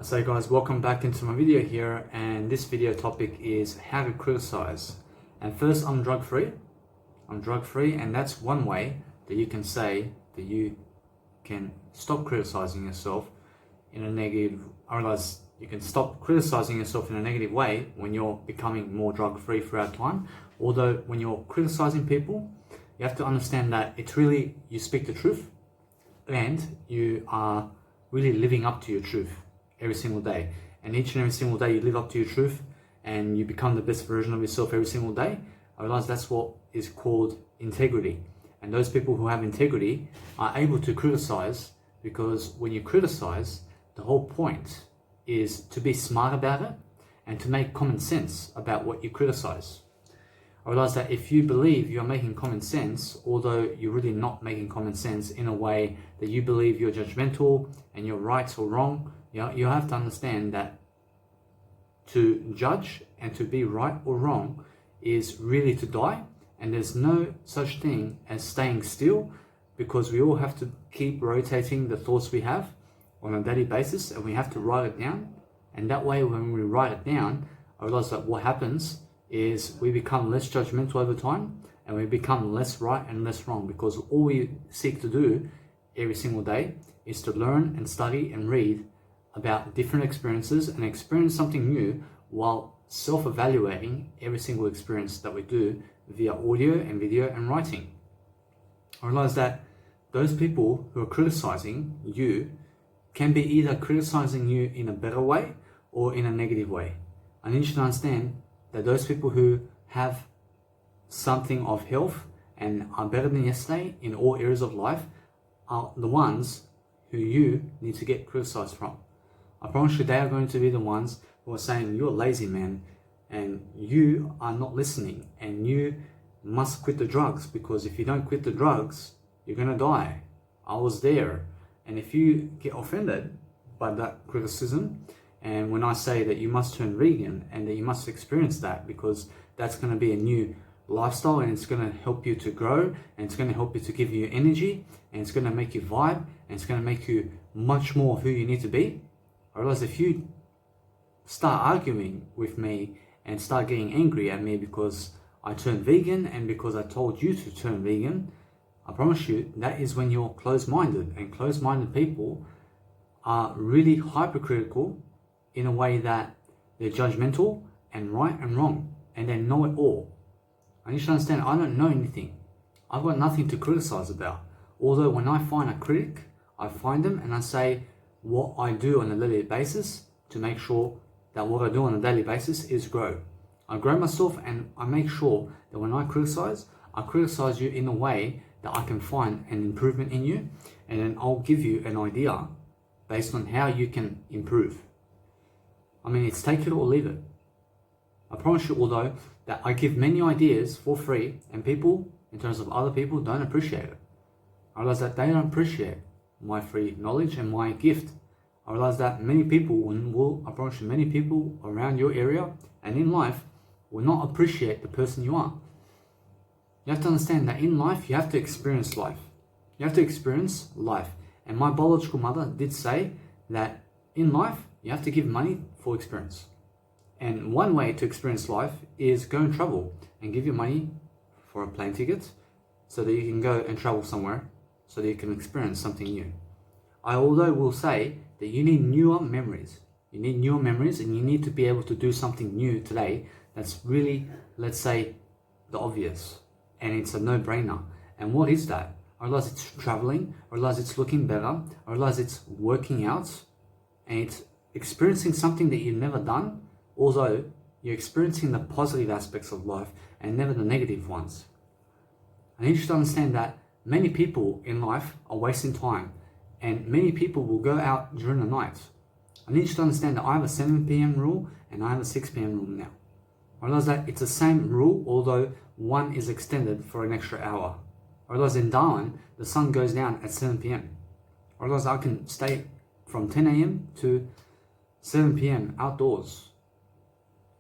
So guys, welcome back into my video here, and this video topic is how to criticize. And first, I'm drug free, and that's one way that you can say that you can stop criticizing yourself in a negative. I realize you can stop criticizing yourself in a negative way when you're becoming more drug free throughout time. Although when you're criticizing people, you have to understand that it's really, you speak the truth and you are really living up to your truth every single day. And each and every single day you live up to your truth and you become the best version of yourself every single day. I realize that's what is called integrity. And those people who have integrity are able to criticize, because when you criticize, the whole point is to be smart about it and to make common sense about what you criticize. I realize that if you believe you're making common sense, although you're really not making common sense in a way that you believe you're judgmental and you're right or wrong, you have to understand that to judge and to be right or wrong is really to die, and there's no such thing as staying still, because we all have to keep rotating the thoughts we have on a daily basis, and we have to write it down. And that way, when we write it down, I realize that what happens is we become less judgmental over time, and we become less right and less wrong, because all we seek to do every single day is to learn and study and read about different experiences and experience something new, while self-evaluating every single experience that we do via audio and video and writing. I realize that those people who are criticizing you can be either criticizing you in a better way or in a negative way. I need you to understand that those people who have something of health and are better than yesterday in all areas of life are the ones who you need to get criticized from. I promise you, they are going to be the ones who are saying, you're lazy, man, and you are not listening, and you must quit the drugs, because if you don't quit the drugs, you're going to die. I was there. And if you get offended by that criticism, and when I say that you must turn vegan and that you must experience that, because that's going to be a new lifestyle, and it's going to help you to grow, and it's going to help you to give you energy, and it's going to make you vibe, and it's going to make you much more who you need to be. I realize if you start arguing with me and start getting angry at me because I turned vegan and because I told you to turn vegan, I promise you that is when you're closed-minded, and closed-minded people are really hypercritical in a way that they're judgmental and right and wrong, and they know it all. And you should understand, I don't know anything. I've got nothing to criticize about. Although when I find a critic, I find them and I say what I do on a daily basis to make sure that what I do on a daily basis is grow. I grow myself, and I make sure that when I criticize you in a way that I can find an improvement in you, and then I'll give you an idea based on how you can improve. I mean, it's take it or leave it. I promise you, although, that I give many ideas for free, and people, in terms of other people, don't appreciate it. I realize that they don't appreciate my free knowledge and my gift. I realize that many people I promise you, many people around your area and in life will not appreciate the person you are. You have to understand that in life, you have to experience life. You have to experience life. And my biological mother did say that in life, you have to give money for experience. And one way to experience life is go and travel and give your money for a plane ticket so that you can go and travel somewhere so that you can experience something new. I although will say that you need newer memories. You need newer memories, and you need to be able to do something new today that's really, let's say, the obvious. And it's a no-brainer. And what is that? I realize it's traveling. I realize it's looking better. I realize it's working out. And it's experiencing something that you've never done, although you're experiencing the positive aspects of life and never the negative ones. I need you to understand that many people in life are wasting time, and many people will go out during the night. I need you to understand that I have a 7 p.m. rule and I have a 6 p.m. rule now. I realize that it's the same rule, although one is extended for an extra hour. I realize in Darwin, the sun goes down at 7 p.m. I realize I can stay from 10 a.m. to 7 p.m. outdoors.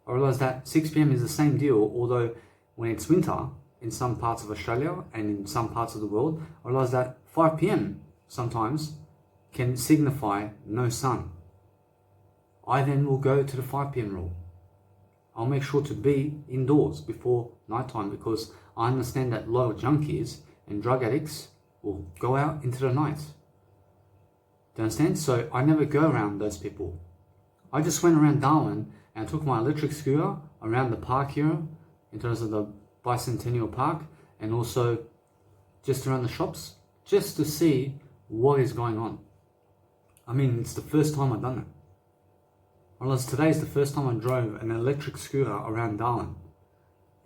I realize that 6 p.m. is the same deal, although when it's winter in some parts of Australia and in some parts of the world, I realize that 5 p.m. sometimes can signify no sun. I then will go to the 5 p.m. rule. I'll make sure to be indoors before nighttime because I understand that a lot of junkies and drug addicts will go out into the night. Do you understand? So I never go around those people. I just went around Darwin and took my electric scooter around the park here in terms of the Bicentennial Park and also just around the shops just to see what is going on. I mean, it's the first time I've done it. Whereas today is the first time I drove an electric scooter around Darwin.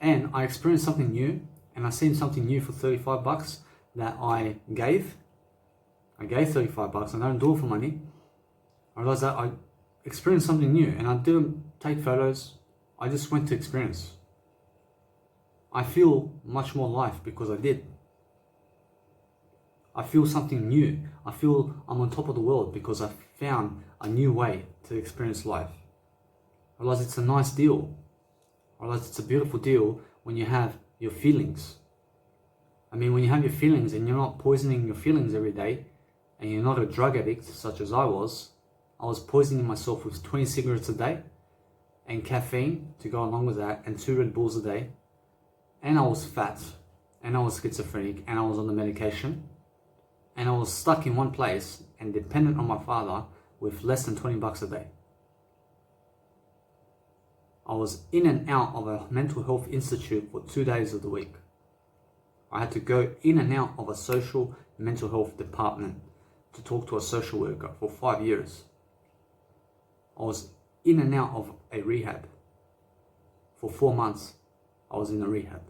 And I experienced something new, and I seen something new for 35 bucks that I gave 35 bucks. I don't do it for money. I realized that I experienced something new, and I didn't take photos. I just went to experience. I feel much more life because I did. I feel something new. I feel I'm on top of the world because I found a new way to experience life. I realize it's a nice deal. I realize it's a beautiful deal when you have your feelings. I mean, when you have your feelings and you're not poisoning your feelings every day, and you're not a drug addict such as I was poisoning myself with 20 cigarettes a day and caffeine to go along with that and 2 Red Bulls a day. And I was fat, and I was schizophrenic, and I was on the medication, and I was stuck in one place and dependent on my father with less than 20 bucks a day. I was in and out of a mental health institute for 2 days of the week. I had to go in and out of a social mental health department to talk to a social worker for 5 years. I was in and out of a rehab. For 4 months, I was in a rehab.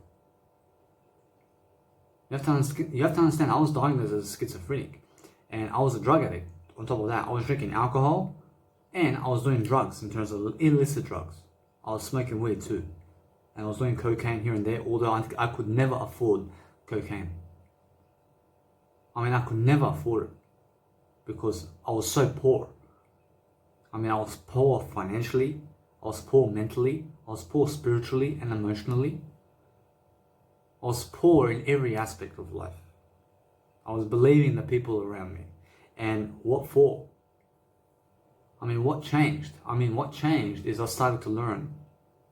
You have to understand, I was diagnosed as a schizophrenic and I was a drug addict. On top of that, I was drinking alcohol and I was doing drugs in terms of illicit drugs. I was smoking weed too. And I was doing cocaine here and there, although I could never afford cocaine. I mean, I could never afford it because I was so poor. I mean, I was poor financially, I was poor mentally, I was poor spiritually and emotionally. I was poor in every aspect of life. I was believing the people around me. And what for? I mean, what changed? What changed is I started to learn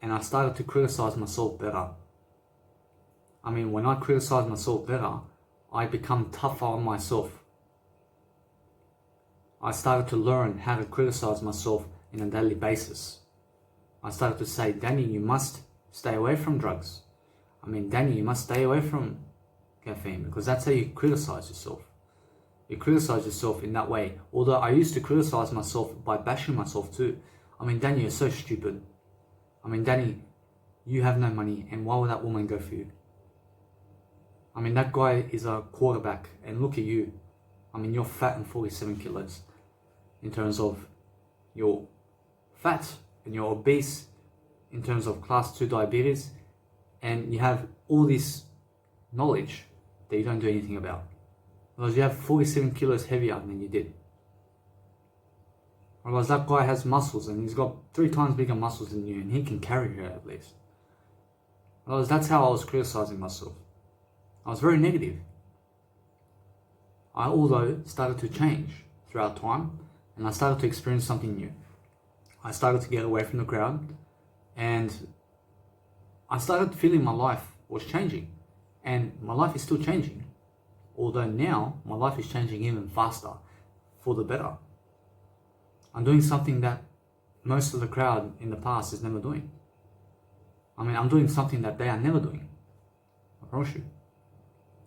and I started to criticize myself better. I mean, when I criticize myself better, I become tougher on myself. I started to learn how to criticize myself on a daily basis. I started to say, Danny, you must stay away from drugs. I mean, Danny, you must stay away from caffeine because that's how you criticize yourself. You criticize yourself in that way. Although I used to criticize myself by bashing myself too. I mean, Danny, you're so stupid. I mean, Danny, you have no money and why would that woman go for you? I mean, that guy is a quarterback and look at you. I mean, you're fat and 47 kilos in terms of you're fat and you're obese in terms of class 2 diabetes and you have all this knowledge that you don't do anything about. Because you have 47 kilos heavier than you did. Otherwise, that guy has muscles and he's got 3 times bigger muscles than you and he can carry her at least. Otherwise, that's how I was criticizing myself. I was very negative. I although started to change throughout time and I started to experience something new. I started to get away from the crowd and I started feeling my life was changing and my life is still changing. Although now my life is changing even faster for the better. I'm doing something that most of the crowd in the past is never doing. I mean, I'm doing something that they are never doing. I promise you.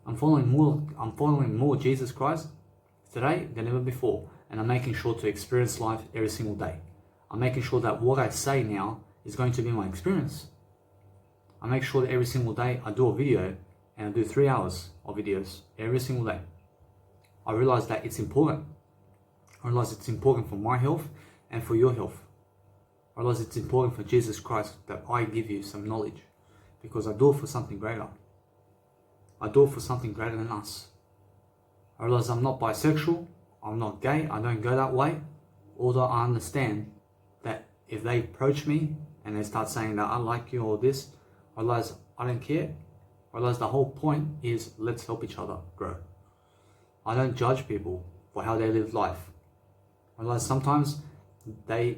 I'm following more Jesus Christ today than ever before. And I'm making sure to experience life every single day. I'm making sure that what I say now is going to be my experience. I make sure that every single day I do a video and I do 3 hours of videos every single day. I realize that it's important. I realize it's important for my health and for your health. I realize it's important for Jesus Christ that I give you some knowledge because I do it for something greater. I do it for something greater than us. I realize I'm not bisexual, I'm not gay, I don't go that way. Although I understand that if they approach me and they start saying that I like you or this, I realize I don't care. I realize the whole point is let's help each other grow. I don't judge people for how they live life. I realize sometimes they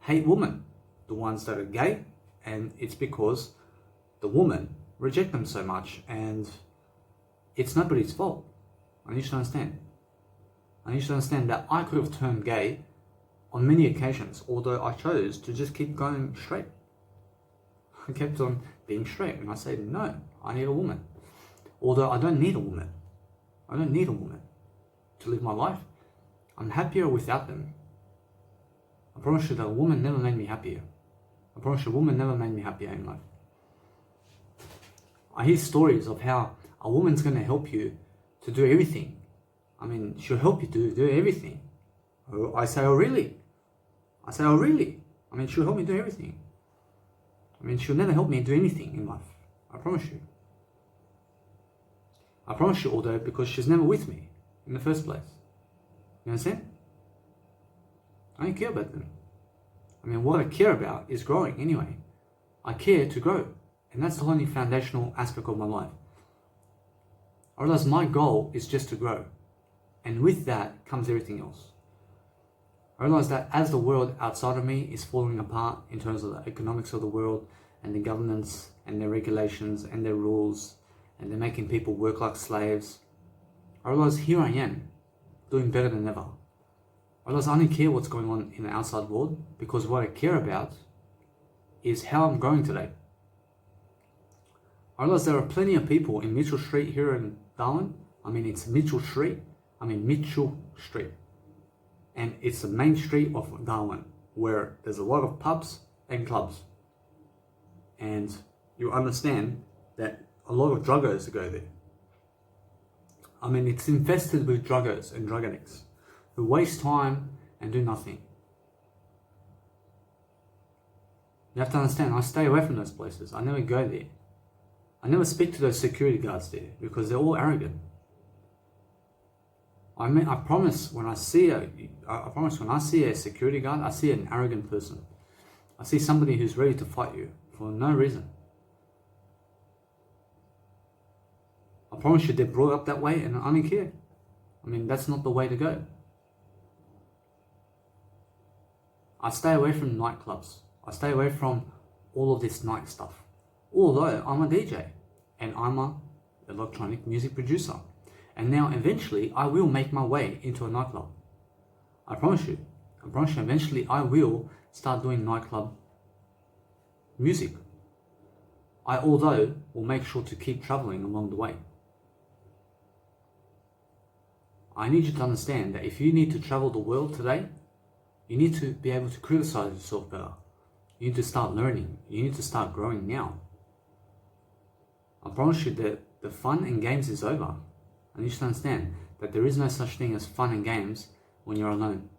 hate women, the ones that are gay, and it's because the women reject them so much, and it's nobody's fault. I need you to understand. I need you to understand that I could have turned gay on many occasions, although I chose to just keep going straight. I kept on being straight, and I said, no, I need a woman. Although I don't need a woman. I don't need a woman to live my life. I'm happier without them. I promise you that a woman never made me happier. I promise you, a woman never made me happier in life. I hear stories of how a woman's going to help you to do everything. I mean, she'll help you to do everything. I say, oh really? I say, oh really? I mean, she'll help me do everything. I mean, she'll never help me do anything in life. I promise you. I promise you, although, because she's never with me in the first place. You understand? I don't care about them. I mean, what I care about is growing anyway. I care to grow. And that's the only foundational aspect of my life. I realize my goal is just to grow. And with that comes everything else. I realize that as the world outside of me is falling apart in terms of the economics of the world and the governance and their regulations and their rules, and they're making people work like slaves, I realize here I am, doing better than ever. I realize I don't care what's going on in the outside world, because what I care about is how I'm growing today. I realize there are plenty of people in Mitchell Street here in Darwin. I mean, it's Mitchell Street. Mitchell Street. And it's the main street of Darwin, where there's a lot of pubs and clubs. And you understand that a lot of druggers go there. I mean, it's infested with druggers and drug addicts who waste time and do nothing. You have to understand, I stay away from those places. I never go there. I never speak to those security guards there because they're all arrogant. I mean, I promise when I see a security guard, I see an arrogant person. I see somebody who's ready to fight you for no reason. I promise you they're brought up that way and I don't care. I mean, that's not the way to go. I stay away from nightclubs. I stay away from all of this night stuff. Although I'm a DJ and I'm an electronic music producer. And now eventually I will make my way into a nightclub. I promise you. I promise you eventually I will start doing nightclub music. I, although, will make sure to keep traveling along the way. I need you to understand that if you need to travel the world today, you need to be able to criticize yourself better. You need to start learning. You need to start growing now. I promise you that the fun and games is over. I need you to understand that there is no such thing as fun and games when you're alone.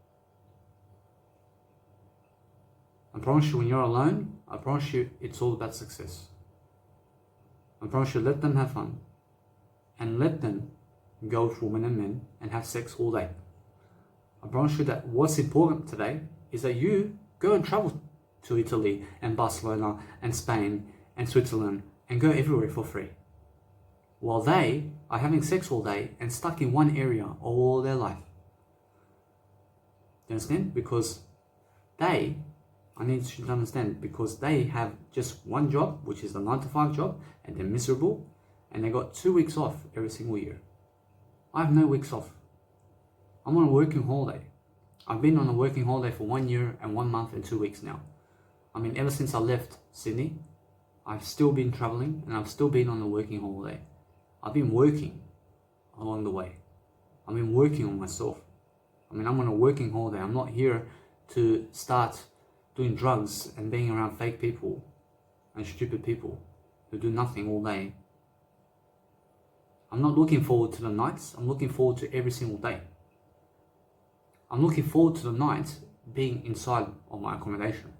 I promise you when you're alone, I promise you it's all about success. I promise you let them have fun and let them go with women and men and have sex all day. I promise you that what's important today is that you go and travel to Italy and Barcelona and Spain and Switzerland and go everywhere for free. While they are having sex all day and stuck in one area all their life. Do you understand? Because I need you to understand, because they have just one job, which is the 9-to-5 job, and they're miserable, and they got 2 weeks off every single year. I have no weeks off. I'm on a working holiday. I've been on a working holiday for 1 year and 1 month and 2 weeks now. I mean, ever since I left Sydney, I've still been traveling and I've still been on a working holiday. I've been working along the way. I've been working on myself. I mean, I'm on a working holiday. I'm not here to start doing drugs and being around fake people and stupid people who do nothing all day. I'm not looking forward to the nights. I'm looking forward to every single day. I'm looking forward to the night being inside of my accommodation.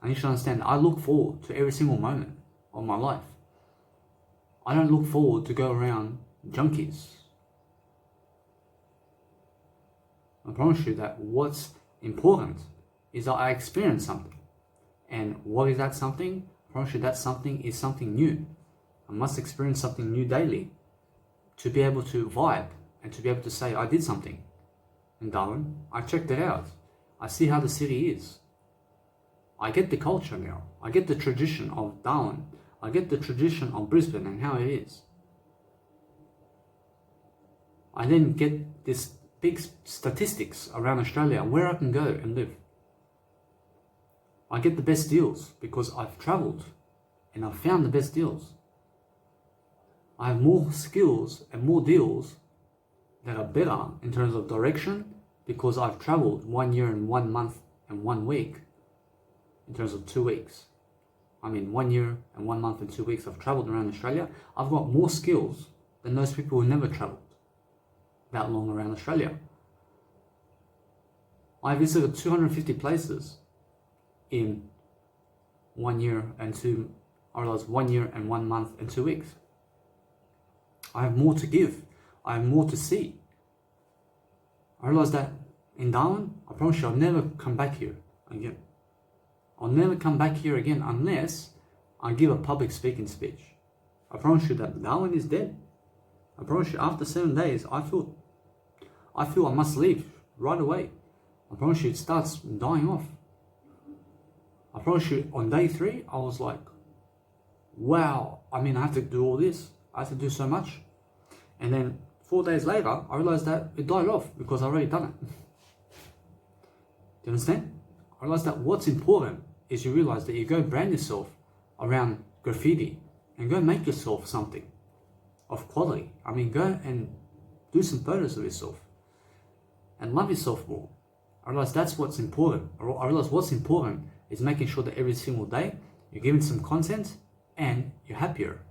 I need you to understand, I look forward to every single moment of my life. I don't look forward to go around junkies. I promise you that what's important is that I experience something. And what is that something? I promise you that something is something new. I must experience something new daily to be able to vibe and to be able to say I did something in Darwin. I checked it out. I see how the city is. I get the culture now. I get the tradition of Darwin. I get the tradition of Brisbane and how it is. I then get this big statistics around Australia where I can go and live. I get the best deals because I've travelled and I've found the best deals. I have more skills and more deals that are better in terms of direction because I've travelled 1 year and 1 month and 1 week in terms of 2 weeks. 1 year and 1 month and 2 weeks I've travelled around Australia. I've got more skills than those people who never travelled that long around Australia. I visited 250 places in 1 year and 1 year and 1 month and 2 weeks. I have more to give. I have more to see. I realized that in Darwin, I promise you I'll never come back here again. I'll never come back here again unless I give a public speaking speech. I promise you that Darwin is dead. I promise you after 7 days, I feel I must leave right away. I promise you it starts dying off. I promise you on day 3, I was like, wow, I have to do all this. I have to do so much. And then 4 days later, I realized that it died off because I already done it. Do you understand? I realized that what's important is you realize that you go brand yourself around graffiti and go make yourself something of quality. Go and do some photos of yourself and love yourself more. I realize that's what's important. I realize what's important is making sure that every single day you're giving some content and you're happier.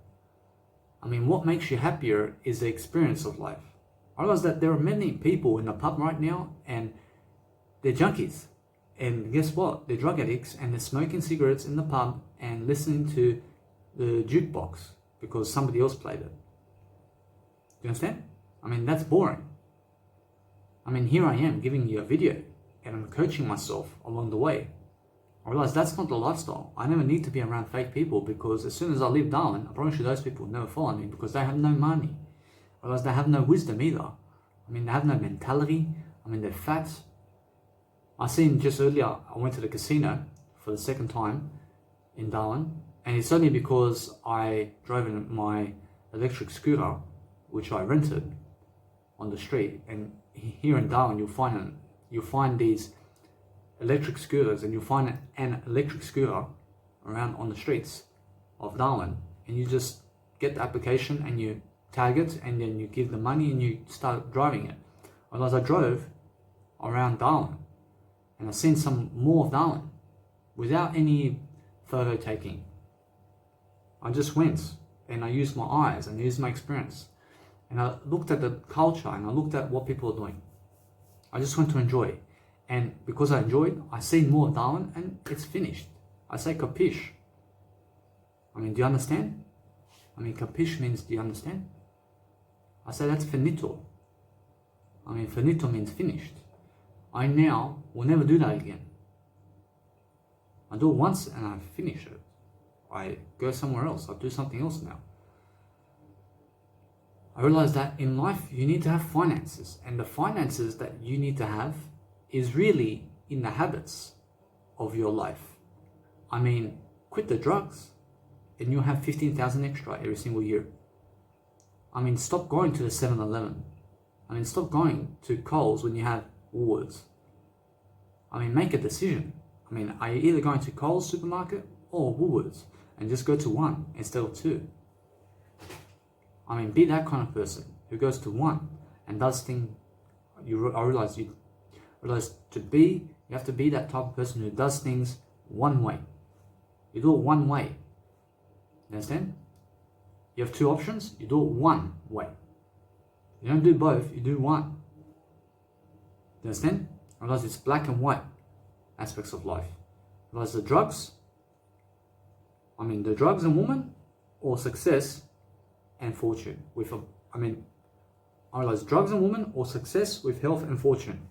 What makes you happier is the experience of life. I realize that there are many people in the pub right now and they're junkies. And guess what? They're drug addicts and they're smoking cigarettes in the pub and listening to the jukebox because somebody else played it. Do you understand? That's boring. Here I am giving you a video and I'm coaching myself along the way. I realize that's not the lifestyle. I never need to be around fake people because as soon as I leave Darwin, I promise you those people will never follow me because they have no money. I realize they have no wisdom either. They have no mentality. They're fat. I seen just earlier, I went to the casino for the 2nd time in Darwin, and it's only because I drove in my electric scooter, which I rented on the street. And here in Darwin, you'll find these electric scooters, and you'll find an electric scooter around on the streets of Darwin, and you just get the application and you tag it, and then you give the money and you start driving it. Otherwise, I drove around Darwin, and I've seen some more of Darwin without any photo taking. I just went and I used my eyes and used my experience, and I looked at the culture and I looked at what people are doing. I just went to enjoy. And because I enjoyed, I see more of Darwin and it's finished. I say capiche. Do you understand? Capiche means do you understand? I say that's finito. Finito means finished. I now will never do that again. I do it once and I finish it. I go somewhere else. I do something else now. I realize that in life you need to have finances, and the finances that you need to have is really in the habits of your life. Quit the drugs and you'll have 15,000 extra every single year. Stop going to the 7-Eleven. Stop going to Coles when you have Woolworths. Make a decision. Are you either going to Coles supermarket or Woolworths, and just go to one instead of two? Be that kind of person who goes to one and does things. You have to be that type of person who does things one way. You do it one way. You understand? You have 2 options, you do it one way. You don't do both, you do one. You understand? Otherwise it's black and white aspects of life. Otherwise the drugs and woman, or success and fortune I realize drugs and woman or success with health and fortune.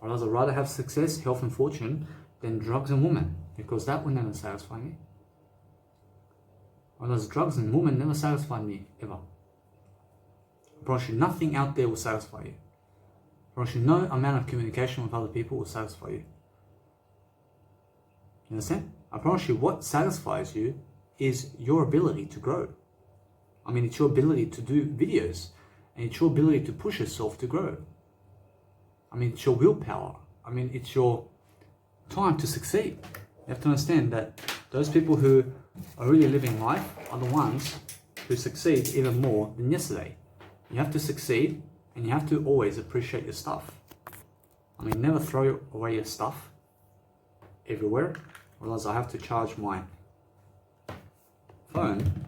I'd rather have success, health and fortune than drugs and women, because that will never satisfy me. Otherwise drugs and women never satisfy me, ever. I promise you nothing out there will satisfy you. I promise you no amount of communication with other people will satisfy you. You understand? I promise you, what satisfies you is your ability to grow. I mean, it's your ability to do videos, and it's your ability to push yourself to grow. I mean, it's your willpower. I mean, it's your time to succeed. You have to understand that those people who are really living life are the ones who succeed even more than yesterday. You have to succeed, and you have to always appreciate your stuff. I mean, never throw away your stuff everywhere, otherwise I have to charge my phone.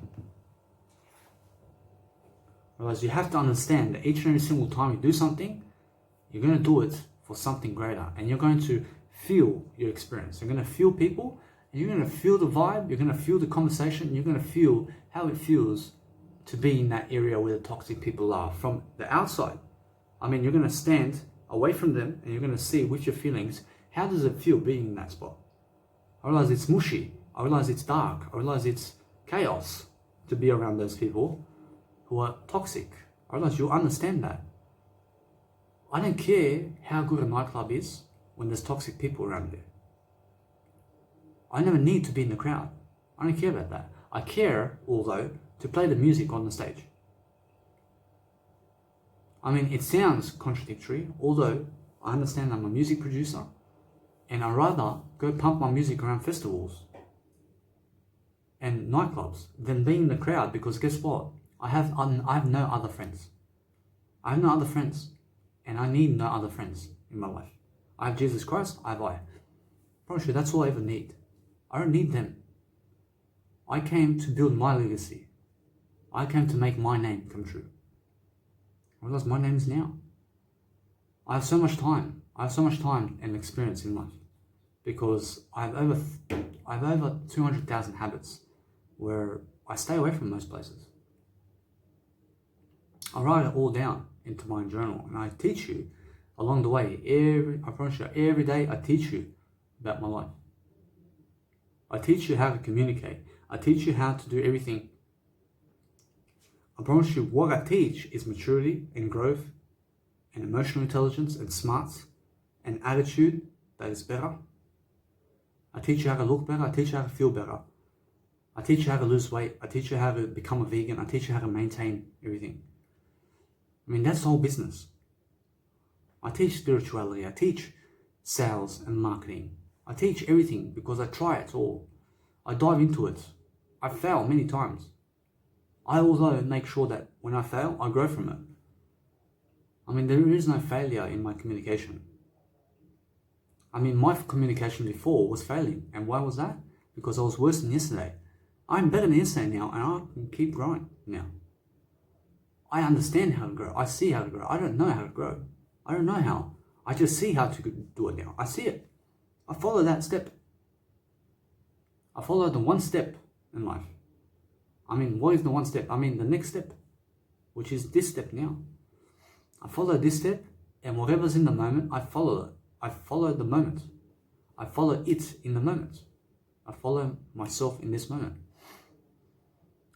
Otherwise, you have to understand that each and every single time you do something, you're going to do it for something greater, and you're going to feel your experience. You're going to feel people, and you're going to feel the vibe, you're going to feel the conversation, you're going to feel how it feels to be in that area where the toxic people are from the outside. I mean, you're going to stand away from them, and you're going to see with your feelings, how does it feel being in that spot? I realize it's mushy, I realize it's dark, I realize it's chaos to be around those people who are toxic. I realize you'll understand that. I don't care how good a nightclub is when there's toxic people around there. I never need to be in the crowd. I don't care about that. I care, although, to play the music on the stage. I mean, it sounds contradictory, although I understand I'm a music producer, and I'd rather go pump my music around festivals and nightclubs than being in the crowd, because guess what? I have no other friends. I have no other friends, and I need no other friends in my life. I have Jesus Christ, I have I. Promise you, that's all I ever need. I don't need them. I came to build my legacy. I came to make my name come true. I realize my name is now. I have so much time. I have so much time and experience in life, because I have over 200,000 habits where I stay away from most places. I write it all down into my journal, and I teach you along the way. I promise you, every day I teach you about my life. I teach you how to communicate. I teach you how to do everything. I promise you, what I teach is maturity and growth and emotional intelligence and smarts and attitude that is better. I teach you how to look better. I teach you how to feel better. I teach you how to lose weight. I teach you how to become a vegan. I teach you how to maintain everything. I mean, that's the whole business. I teach spirituality. I teach sales and marketing. I teach everything because I try it all. I dive into it. I fail many times. I also make sure that when I fail, I grow from it. I mean, there is no failure in my communication. I mean, my communication before was failing. And why was that? Because I was worse than yesterday. I'm better than yesterday now, and I can keep growing now. I understand how to grow. I see how to grow. I don't know how to grow. I don't know how. I just see how to do it now. I see it. I follow that step. I follow the one step in life. I mean, what is the one step? I mean, the next step, which is this step now. I follow this step, and whatever's in the moment, I follow it. I follow the moment. I follow it in the moment. I follow myself in this moment.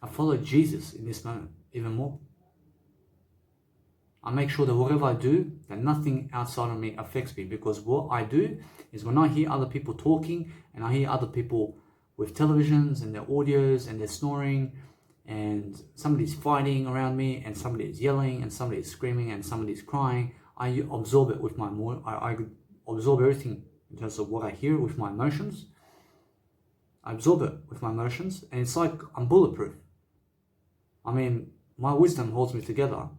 I follow Jesus in this moment even more. I make sure that whatever I do, that nothing outside of me affects me, because what I do is when I hear other people talking, and I hear other people with televisions and their audios and they're snoring, and somebody's fighting around me, and somebody's yelling, and somebody's screaming, and somebody's crying, I absorb it with I absorb everything in terms of what I hear with my emotions. I absorb it with my emotions, and it's like I'm bulletproof. I mean, my wisdom holds me together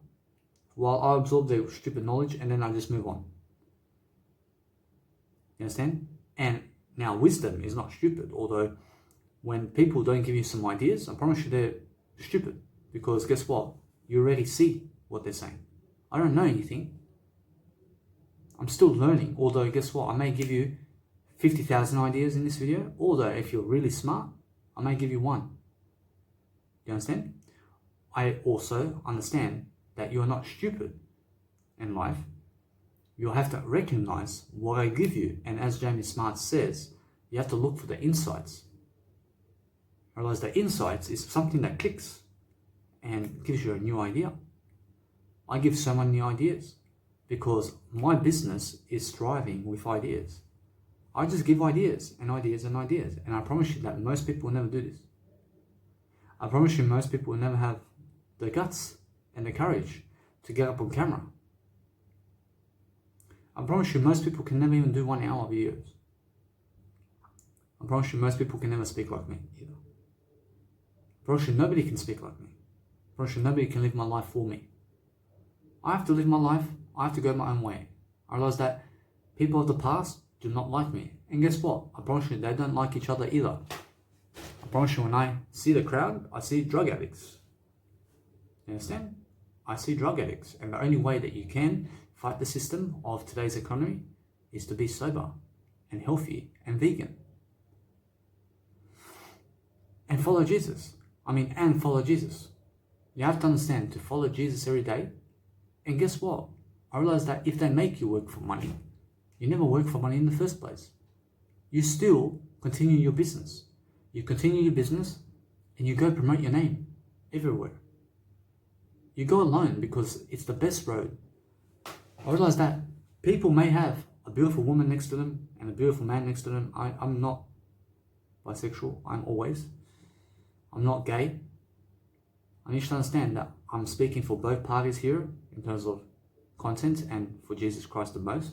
while I absorb their stupid knowledge, and then I just move on. You understand? And now wisdom is not stupid, although when people don't give you some ideas, I promise you they're stupid, because guess what? You already see what they're saying. I don't know anything. I'm still learning, although guess what? I may give you 50,000 ideas in this video, although if you're really smart, I may give you one. You understand? I also understand that you're not stupid in life. You'll have to recognize what I give you, and as Jamie Smart says, you have to look for the insights. Realize the insights is something that clicks and gives you a new idea. I give someone new ideas because my business is thriving with ideas. I just give ideas and ideas and ideas. And I promise you that most people will never do this. I promise you most people will never have the guts and the courage to get up on camera. I promise you most people can never even do 1 hour videos. I promise you most people can never speak like me either. I promise you nobody can speak like me. I promise you nobody can live my life for me. I have to live my life. I have to go my own way. I realize that people of the past do not like me. And guess what? I promise you they don't like each other either. I promise you when I see the crowd, I see drug addicts. You understand? I see drug addicts. And the only way that you can fight the system of today's economy is to be sober and healthy and vegan. And follow Jesus. And follow Jesus. You have to understand, to follow Jesus every day. And guess what? I realize that if they make you work for money, you never work for money in the first place. You still continue your business. You continue your business and you go promote your name everywhere. You go alone because it's the best road. I realize that people may have a beautiful woman next to them and a beautiful man next to them. I'm not bisexual. I'm not gay. I need to understand that I'm speaking for both parties here in terms of content and for Jesus Christ the most.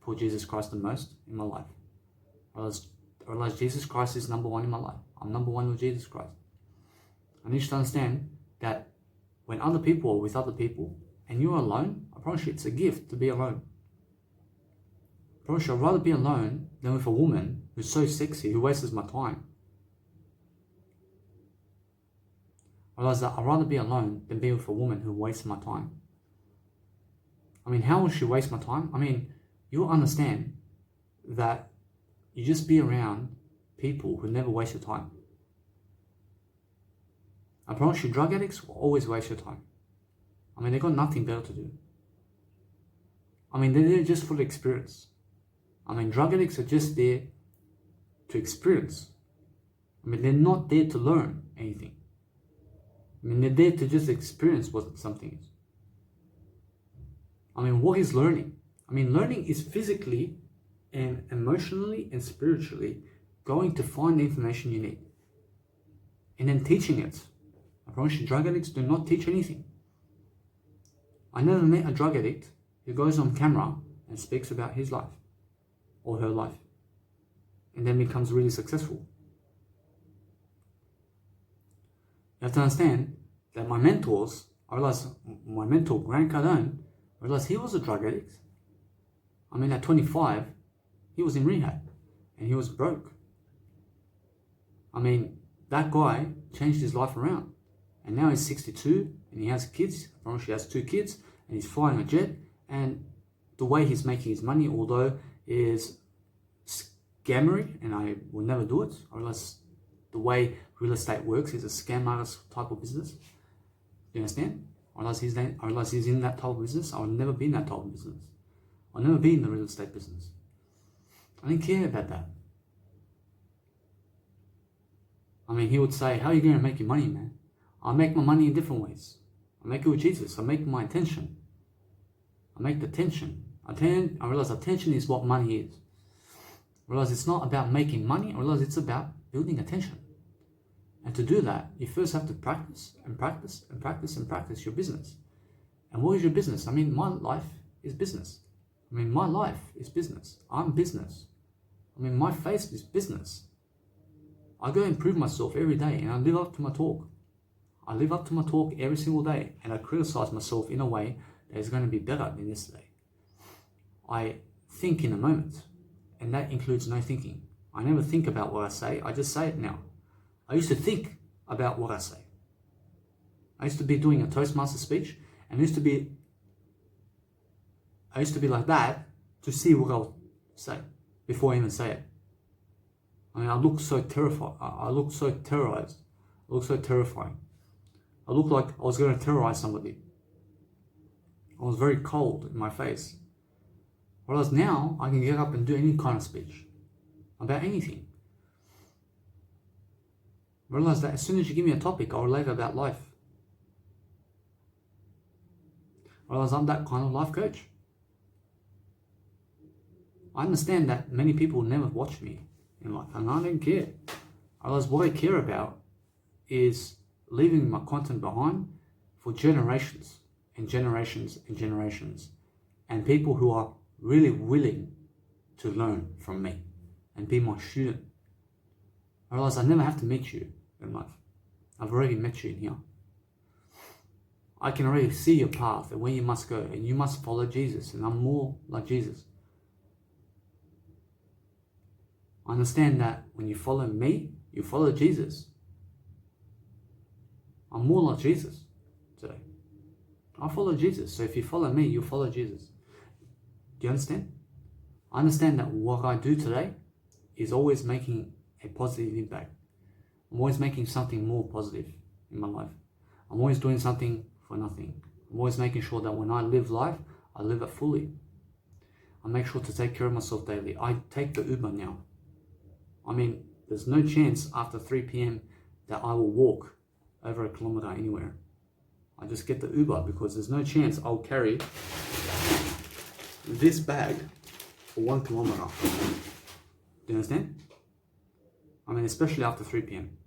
For Jesus Christ the most in my life. I realize Jesus Christ is number one in my life. I'm number one with Jesus Christ. I need to understand that when other people are with other people and you're alone, I promise you it's a gift to be alone. I promise you I'd rather be alone than with a woman who's so sexy, who wastes my time. I realize that I'd rather be alone than be with a woman who wastes my time. How will she waste my time? You'll understand that you just be around people who never waste your time. I promise you, drug addicts will always waste your time. They've got nothing better to do. They're there just for the experience. Drug addicts are just there to experience. They're not there to learn anything. They're there to just experience what something is. What is learning? Learning is physically and emotionally and spiritually going to find the information you need and then teaching it. I promise you, drug addicts do not teach anything. I never met a drug addict who goes on camera and speaks about his life or her life and then becomes really successful. You have to understand that my mentors, I realized my mentor, Grant Cardone, I realized he was a drug addict. At 25, he was in rehab and he was broke. That guy changed his life around. And now he's 62 and he has kids. I promise he has 2 kids and he's flying a jet. And the way he's making his money, although is scammery, and I will never do it. I realize the way real estate works is a scam artist type of business. You understand? I realize he's in that type of business. I will never be in that type of business. I'll never be in the real estate business. I didn't care about that. He would say, how are you going to make your money, man? I make my money in different ways. I make it with Jesus. I make my attention. I make the attention. I realize attention is what money is. I realize it's not about making money. I realize it's about building attention. And to do that, you first have to practice and practice and practice and practice your business. And what is your business? My life is business. My life is business. I'm business. My face is business. I go and prove myself every day and I live up to my talk. I live up to my talk every single day and I criticize myself in a way that is going to be better than yesterday. I think in a moment, and that includes no thinking. I never think about what I say, I just say it now. I used to think about what I say. I used to be doing a Toastmaster speech and I used to be like that to see what I would say before I even say it. I look so terrified. I look so terrorized. I look so terrifying. I looked like I was going to terrorize somebody. I was very cold in my face. Whereas now, I can get up and do any kind of speech about anything. I realize that as soon as you give me a topic, I'll relate about life. I realize I'm that kind of life coach. I understand that many people never watch me in life, and I don't care. Otherwise, what I care about is leaving my content behind for generations and generations and generations, and people who are really willing to learn from me and be my student. Otherwise, I never have to meet you in life. I've already met you in here. I can already see your path and where you must go, and you must follow Jesus, and I'm more like Jesus. I understand that when you follow me, you follow Jesus. I'm more like Jesus today. I follow Jesus. So if you follow me, you follow Jesus. Do you understand? I understand that what I do today is always making a positive impact. I'm always making something more positive in my life. I'm always doing something for nothing. I'm always making sure that when I live life, I live it fully. I make sure to take care of myself daily. I take the Uber now. I mean, there's no chance after 3 p.m. that I will walk over a kilometer anywhere. I just get the Uber because there's no chance I'll carry this bag for 1 kilometer. Do you understand? I mean, especially after 3 p.m.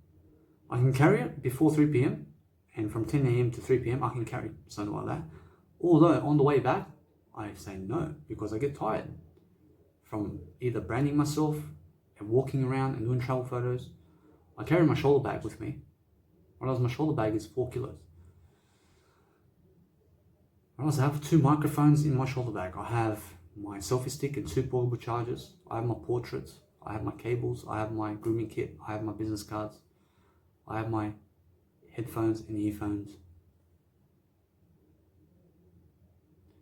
I can carry it before 3 p.m. and from 10 a.m. to 3 p.m. I can carry something like that. Although on the way back, I say no because I get tired from either branding myself and walking around and doing travel photos. I carry my shoulder bag with me. Whereas my shoulder bag is 4 kilos. Whereas I have 2 microphones in my shoulder bag. I have my selfie stick and 2 portable chargers. I have my portraits. I have my cables. I have my grooming kit. I have my business cards. I have my headphones and earphones.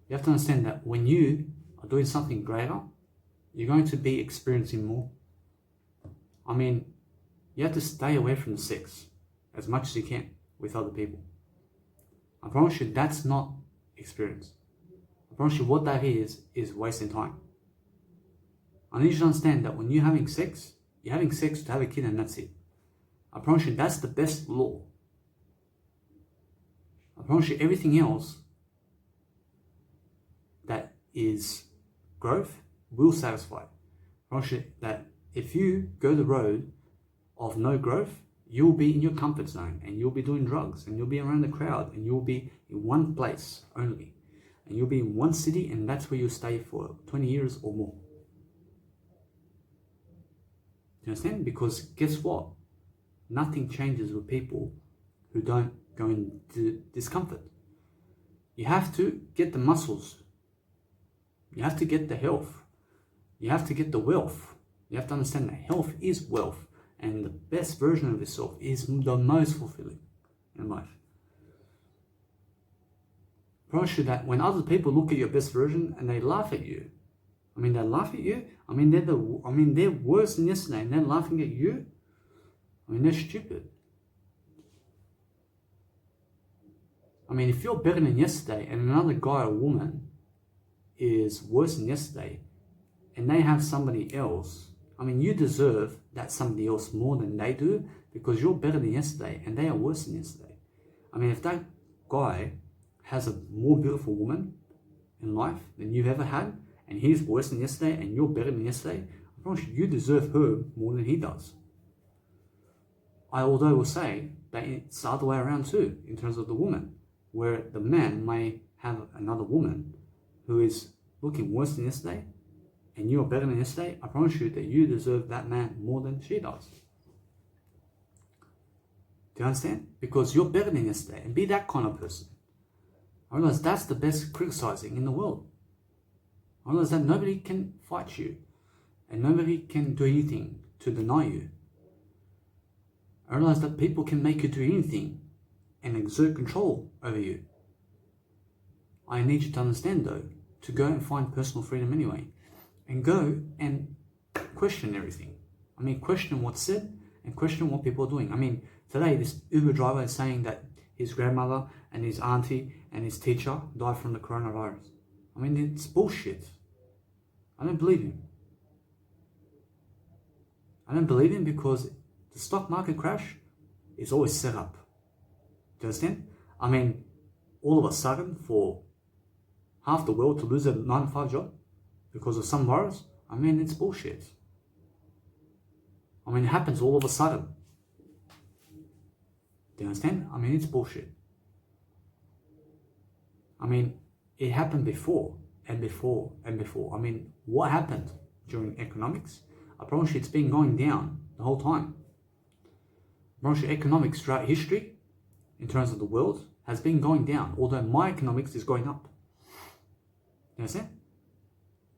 You have to understand that when you are doing something greater, you're going to be experiencing more. I mean, you have to stay away from the sex as much as you can with other people. I promise you that's not experience. I promise you what that is wasting time. I need you to understand that when you're having sex to have a kid and that's it. I promise you that's the best law. I promise you everything else that is growth will satisfy. I promise you that if you go the road of no growth, you'll be in your comfort zone and you'll be doing drugs and you'll be around the crowd and you'll be in one place only. And you'll be in one city and that's where you'll stay for 20 years or more. Do you understand? Because guess what? Nothing changes with people who don't go into discomfort. You have to get the muscles. You have to get the health. You have to get the wealth. You have to understand that health is wealth. And the best version of yourself is the most fulfilling in life. I promise you that when other people look at your best version and they laugh at you, they laugh at you. They're worse than yesterday and they're laughing at you. They're stupid. If you're better than yesterday and another guy or woman is worse than yesterday and they have somebody else, you deserve that somebody else more than they do because you're better than yesterday and they are worse than yesterday. If that guy has a more beautiful woman in life than you've ever had and he's worse than yesterday and you're better than yesterday, I promise you deserve her more than he does. I will say that it's the other way around too in terms of the woman, where the man may have another woman who is looking worse than yesterday and you're better than yesterday. I promise you that you deserve that man more than she does. Do you understand? Because you're better than yesterday and be that kind of person. I realize that's the best criticizing in the world. I realize that nobody can fight you and nobody can do anything to deny you. I realize that people can make you do anything and exert control over you. I need you to understand though, to go and find personal freedom anyway. And go and question everything. Question what's said and question what people are doing. Today this Uber driver is saying that his grandmother and his auntie and his teacher died from the coronavirus. It's bullshit. I don't believe him. I don't believe him because the stock market crash is always set up. Do you understand? All of a sudden for half the world to lose a 9-to-5 job because of some virus, I mean, it's bullshit. I mean, it happens all of a sudden. Do you understand? I mean, it's bullshit. I mean, it happened before and before and before. I mean, what happened during economics? I promise you it's been going down the whole time. I promise you economics throughout history, in terms of the world, has been going down, although my economics is going up. You understand?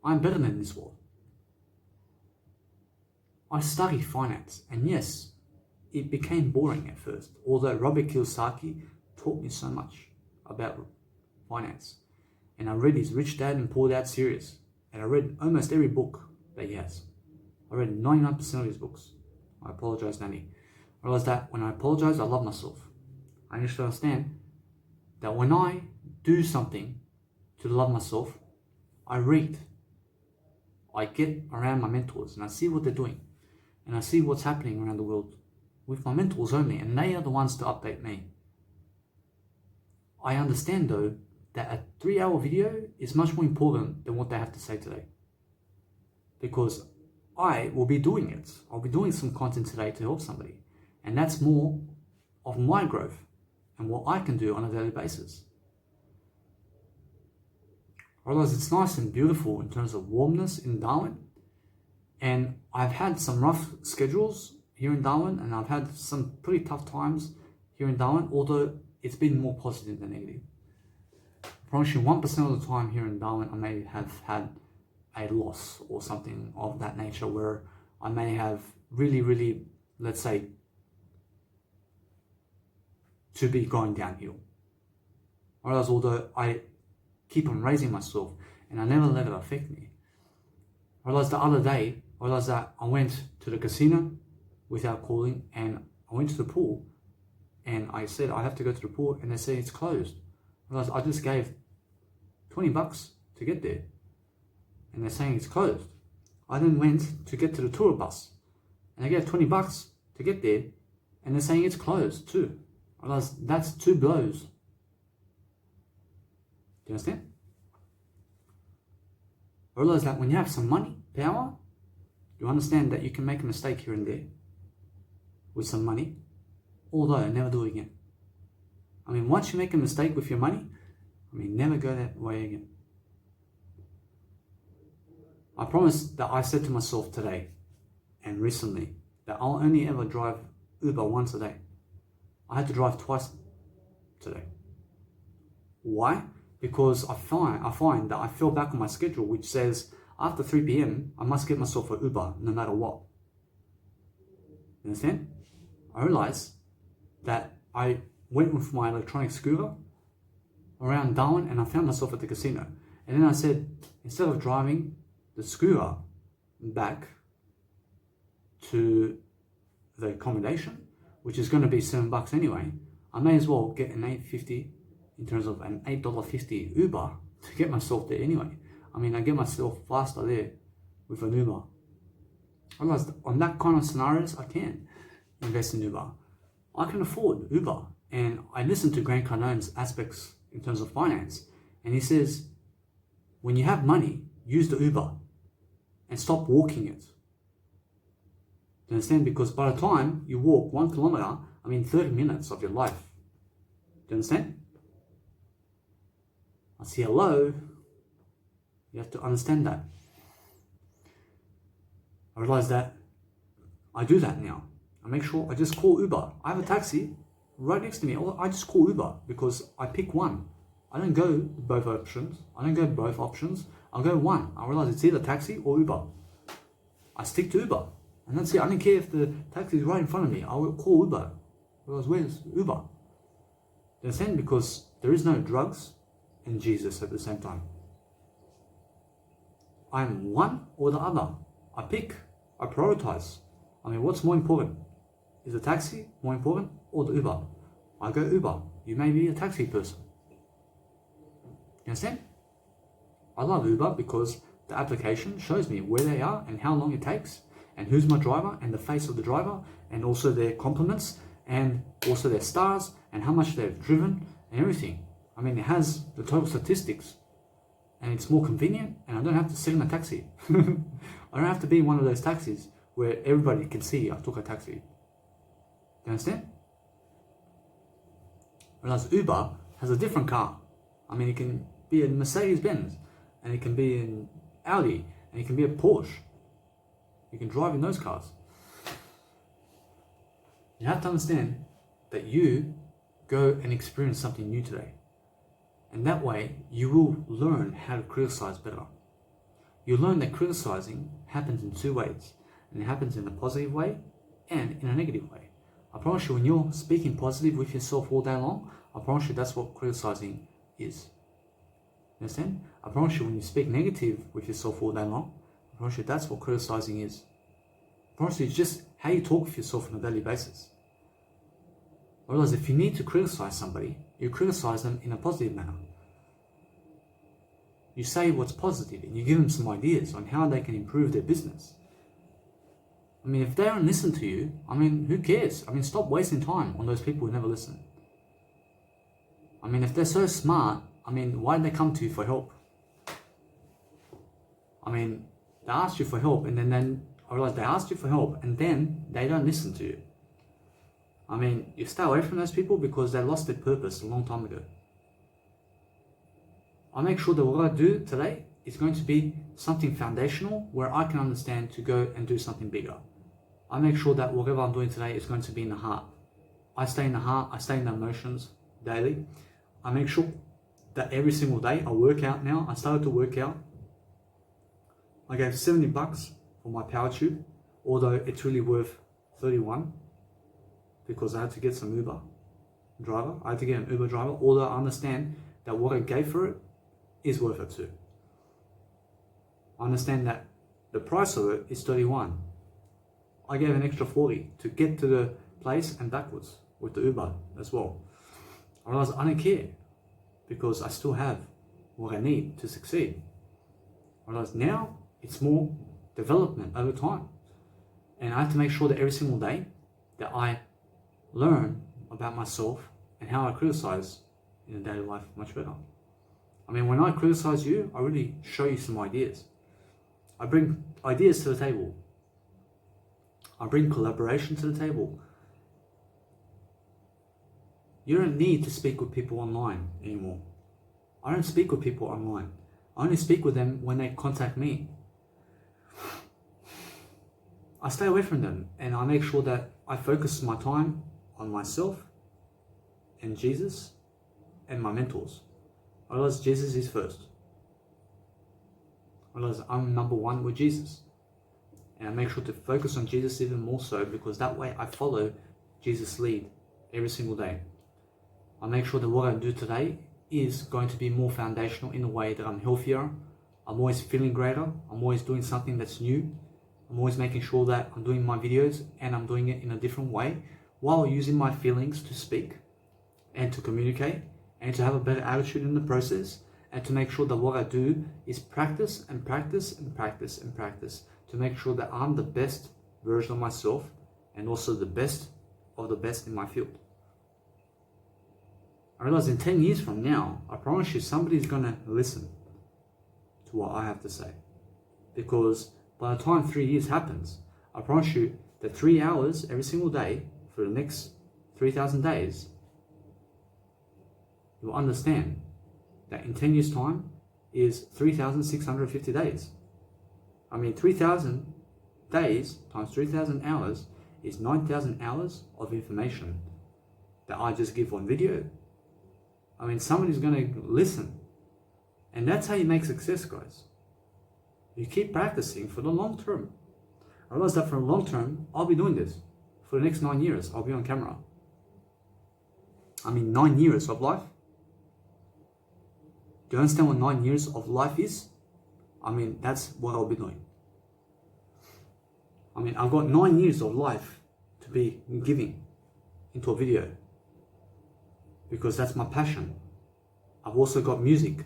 I'm better than this world. I study finance, and yes, it became boring at first, although Robert Kiyosaki taught me so much about finance. And I read his Rich Dad and Poor Dad series, and I read almost every book that he has. I read 99% of his books. I apologize, Nanny. I realized that when I apologize, I love myself. I need to understand that when I do something to love myself, I read. I get around my mentors and I see what they're doing. And I see what's happening around the world with my mentors only, and they are the ones to update me. I understand though that a 3-hour video is much more important than what they have to say today. Because I will be doing it. I'll be doing some content today to help somebody. And that's more of my growth and what I can do on a daily basis. I realize it's nice and beautiful in terms of warmness in Darwin. And I've had some rough schedules here in Darwin, and I've had some pretty tough times here in Darwin, although it's been more positive than negative. I promise you 1% of the time here in Darwin, I may have had a loss or something of that nature where I may have really, let's say, to be going downhill. Whereas although I keep on raising myself and I never let it affect me. I realized the other day, I realized that I went to the casino without calling, and I went to the pool and I said I have to go to the pool, and they say it's closed. I realized I just gave $20 to get there and they're saying it's closed. I then went to get to the tour bus and I gave $20 to get there and they're saying it's closed too. I realized that's 2 blows. Do you understand? I realized that when you have some money, power, you understand that you can make a mistake here and there with some money, although never do it again. I mean, once you make a mistake with your money, I mean, never go that way again. I promised that I said to myself today and recently that I'll only ever drive Uber once a day. I had to drive twice today. Why? Because I find that I fell back on my schedule, which says after 3 p.m. I must get myself an Uber no matter what. You understand? I realized that I went with my electronic scooter around Darwin and I found myself at the casino. And then I said, instead of driving the scooter back to the accommodation, which is going to be $7 anyway, I may as well get an $8.50 in terms of an $8.50 Uber to get myself there anyway. I mean, I get myself faster there with an Uber. I realized on that kind of scenarios, I can invest in Uber. I can afford Uber. And I listened to Grant Cardone's aspects in terms of finance. And he says, when you have money, use the Uber and stop walking it. Do you understand? Because by the time you walk 1 kilometer, 30 minutes of your life. Do you understand? I say hello. You have to understand that. I realize that I do that now. I make sure I just call Uber. I have a taxi right next to me. I just call Uber because I pick one. I don't go both options. I'll go one. I realize it's either taxi or Uber. I stick to Uber. And that's it. I don't care if the taxi is right in front of me. I will call Uber. Because where's Uber? You understand? Because there is no drugs and Jesus at the same time. I'm one or the other. I pick. I prioritize. What's more important? Is the taxi more important or the Uber? I go Uber. You may be a taxi person. You understand? I love Uber because the application shows me where they are and how long it takes and who's my driver and the face of the driver and also their compliments and also their stars and how much they've driven and everything. It has the total statistics. and it's more convenient, and I don't have to sit in a taxi. I don't have to be in one of those taxis where everybody can see I took a taxi. Do you understand? Whereas Uber has a different car. I mean, it can be a Mercedes-Benz, and it can be an Audi, and it can be a Porsche. You can drive in those cars. You have to understand that you go and experience something new today. And that way, you will learn how to criticize better. You learn that criticizing happens in two ways. And it happens in a positive way and in a negative way. I promise you, when you're speaking positive with yourself all day long, I promise you that's what criticizing is. You understand? I promise you, when you speak negative with yourself all day long, I promise you that's what criticizing is. I promise you, it's just how you talk with yourself on a daily basis. Whereas if you need to criticize somebody, you criticize them in a positive manner. You say what's positive and you give them some ideas on how they can improve their business. I mean, if they don't listen to you, I mean, who cares? I mean, stop wasting time on those people who never listen. I mean, if they're so smart, I mean, why did they come to you for help? I mean, they asked you for help, and then I realize they asked you for help, and then they don't listen to you. I mean, you stay away from those people because they lost their purpose a long time ago. I make sure that what I do today is going to be something foundational where I can understand to go and do something bigger. I make sure that whatever I'm doing today is going to be in the heart. I stay in the heart, I stay in the emotions daily. I make sure that every single day I work out now. I started to work out. I gave $70 for my power tube, although it's really worth 31 because I had to get some Uber driver. I had to get an Uber driver, although I understand that what I gave for it is worth it too. I understand that the price of it is 31. I gave an extra 40 to get to the place and backwards with the Uber as well. I realized I don't care because I still have what I need to succeed. I realized now it's more development over time. And I have to make sure that every single day that I learn about myself and how I criticize in a daily life much better. I mean, when I criticize you, I really show you some ideas. I bring ideas to the table. I bring collaboration to the table. You don't need to speak with people online anymore. I don't speak with people online. I only speak with them when they contact me. I stay away from them and I make sure that I focus my time on myself and Jesus and my mentors. I realize Jesus is first. I realize I'm number one with Jesus. And I make sure to focus on Jesus even more so because that way I follow Jesus' lead every single day. I make sure that what I do today is going to be more foundational in a way that I'm healthier. I'm always feeling greater. I'm always doing something that's new. I'm always making sure that I'm doing my videos and I'm doing it in a different way while using my feelings to speak and to communicate and to have a better attitude in the process and to make sure that what I do is practice and practice and practice and practice to make sure that I'm the best version of myself and also the best of the best in my field. I realize in 10 years from now, I promise you somebody's going to listen to what I have to say. Because by the time 3 years happens, I promise you that 3 hours every single day for the next 3,000 days, you'll understand that in 10 years' time is 3,650 days. I mean, 3,000 days times 3,000 hours is 9,000 hours of information that I just give on video. I mean, somebody's going to listen. And that's how you make success, guys. You keep practicing for the long term. I realize that for the long term, I'll be doing this. For the next 9 years, I'll be on camera. I mean, 9 years of life. Do you understand what 9 years of life is? I mean, that's what I'll be doing. I mean, I've got 9 years of life to be giving into a video because that's my passion. I've also got music.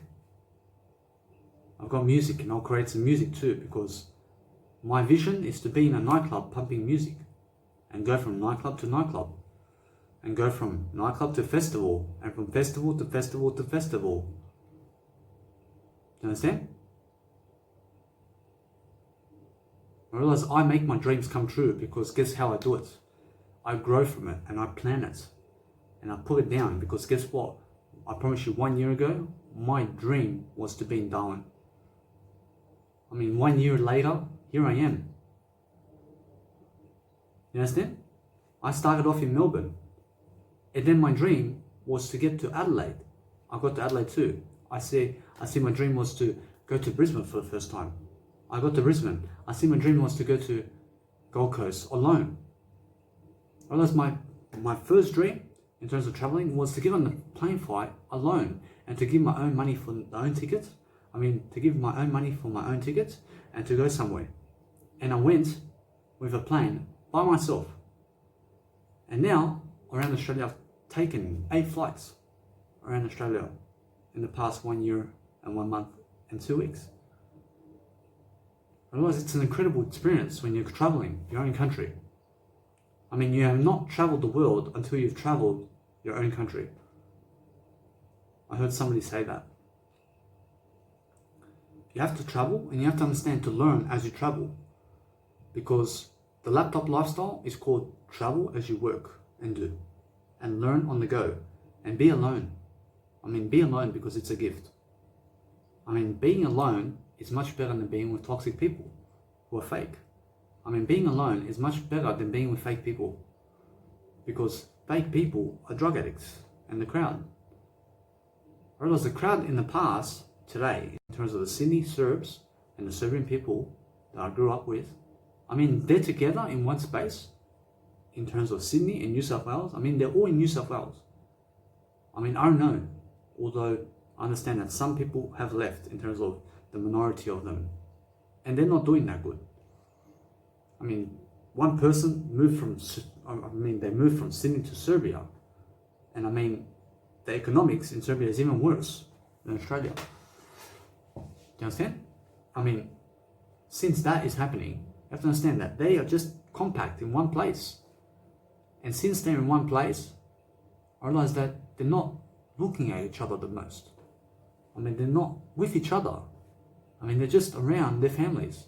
I've got music and I'll create some music too because my vision is to be in a nightclub pumping music and go from nightclub to nightclub and go from nightclub to festival and from festival to festival to festival. Do You understand? I realize I make my dreams come true because guess how I do it? I grow from it and I plan it and I put it down because guess what? I promise you 1 year ago, my dream was to be in Darwin. I mean, 1 year later, here I am. You understand? I started off in Melbourne and then my dream was to get to Adelaide. I got to Adelaide too. I see my dream was to go to Brisbane for the first time. I got to Brisbane. I see my dream was to go to Gold Coast alone. I realized my first dream in terms of traveling was to get on the plane flight alone and to give my own money for the own tickets. To give my own money for my own tickets and to go somewhere. And I went with a plane by myself. And now around Australia, I've taken 8 flights around Australia in the past 1 year and 1 month and 2 weeks. I realize it's an incredible experience when you're traveling your own country. I mean, you have not traveled the world until you've traveled your own country. I heard somebody say that. You have to travel and you have to understand to learn as you travel. Because the laptop lifestyle is called travel as you work and do. And learn on the go. And be alone. I mean, be alone because it's a gift. I mean, being alone is much better than being with toxic people who are fake. I mean, being alone is much better than being with fake people. Because fake people are drug addicts and the crowd. Whereas the crowd in the past, today, in terms of the Sydney Serbs and the Serbian people that I grew up with, I mean, they're together in one space in terms of Sydney and New South Wales. I mean, they're all in New South Wales. I mean, I don't know, although I understand that some people have left in terms of the minority of them, and they're not doing that good. I mean, one person moved from, they moved from Sydney to Serbia, and I mean, the economics in Serbia is even worse than Australia. Do you understand? I mean, since that is happening, you have to understand that they are just compact in one place. And since they're in one place, I realize that they're not looking at each other the most. I mean, they're not with each other. I mean, they're just around their families.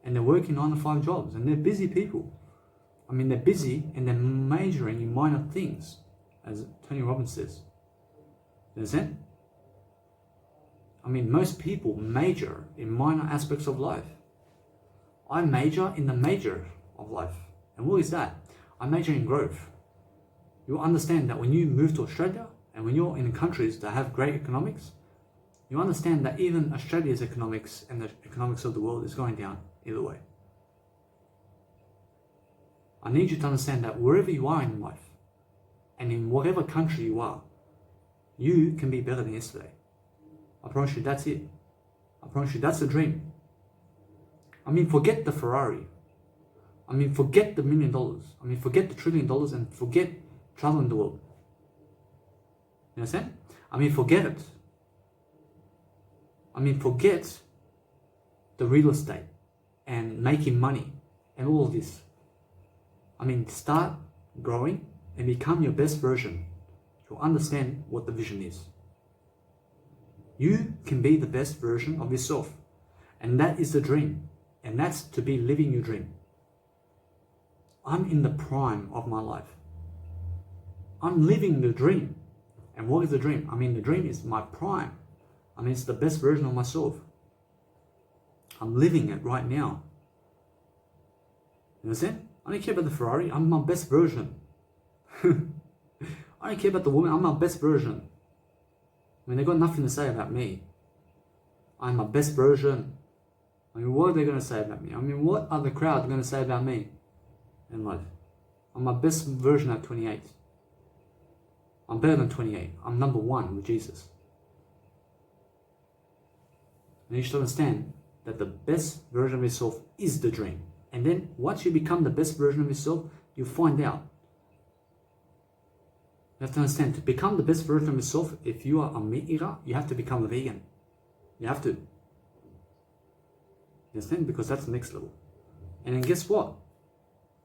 And they're working 9 to 5 jobs. And they're busy people. I mean, they're busy and they're majoring in minor things, as Tony Robbins says. You understand? I mean, most people major in minor aspects of life. I major in the major of life. And what is that? I major in growth. You'll understand that when you move to Australia and when you're in countries that have great economics, you understand that even Australia's economics and the economics of the world is going down either way. I need you to understand that wherever you are in life and in whatever country you are, you can be better than yesterday. I promise you that's it. I promise you that's the dream. I mean, forget the Ferrari. I mean, forget the $1 million. I mean, forget the $1 trillion and forget traveling the world. You understand? I mean, forget it. I mean, forget the real estate and making money and all of this. I mean, start growing and become your best version. You'll understand what the vision is. You can be the best version of yourself. And that is the dream. And that's to be living your dream. I'm in the prime of my life. I'm living the dream. And what is the dream? I mean, the dream is my prime. I mean, it's the best version of myself. I'm living it right now. You understand? I don't care about the Ferrari. I'm my best version. I don't care about the woman. I'm my best version. I mean, they've got nothing to say about me. I'm my best version. I mean, what are they going to say about me? I mean, what are the crowd going to say about me in life? I'm my best version at 28. I'm better than 28. I'm number 1 with Jesus. And you should understand that the best version of yourself is the dream. And then once you become the best version of yourself, you find out. You have to understand, to become the best version of yourself, if you are a meat eater, you have to become a vegan. You have to. You understand? Because that's the next level. And then guess what?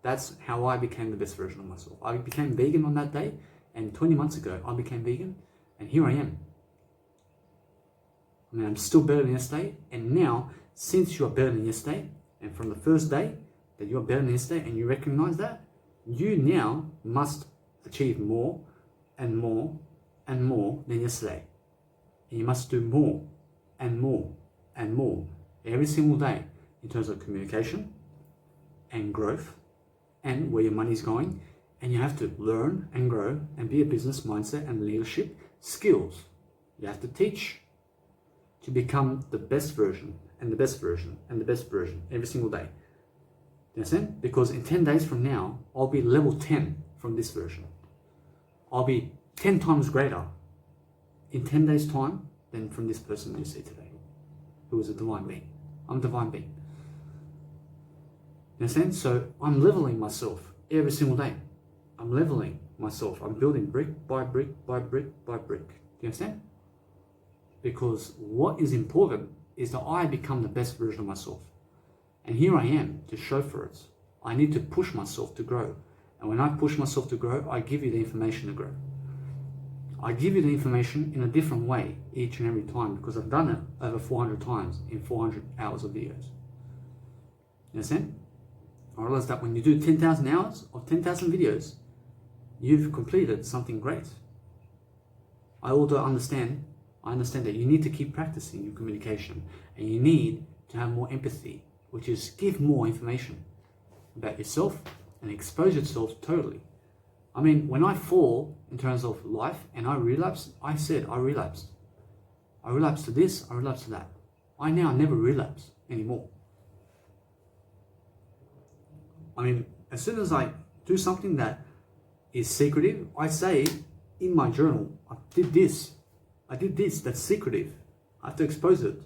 That's how I became the best version of myself. I became vegan on that day, and 20 months ago, I became vegan, and here I am. I mean, I'm still better than yesterday. And now, since you are better than yesterday, and from the first day that you are better than yesterday and you recognize that, you now must achieve more and more and more than yesterday. And you must do more and more and more every single day in terms of communication and growth and where your money's going. And you have to learn and grow and be a business mindset and leadership skills. You have to teach to become the best version and the best version and the best version every single day. You understand? Because in 10 days from now, I'll be level 10 from this version. I'll be 10 times greater in 10 days time than from this person you see today, who is a divine being. I'm a divine being. You understand? So I'm leveling myself every single day. I'm leveling myself. I'm building brick by brick by brick by brick. Do you understand? Because what is important is that I become the best version of myself. And here I am to show for it. I need to push myself to grow. And when I push myself to grow, I give you the information to grow. I give you the information in a different way each and every time because I've done it over 400 times in 400 hours of videos. You understand? I realize that when you do 10,000 hours of 10,000 videos, you've completed something great. I also understand that you need to keep practicing your communication and you need to have more empathy, which is give more information about yourself and expose yourself totally. I mean, when I fall in terms of life and I relapse, I said I relapsed. I relapsed to this, I relapsed to that. I now never relapse anymore. I mean, as soon as I do something that is secretive, I say in my journal, I did this, that's secretive. I have to expose it.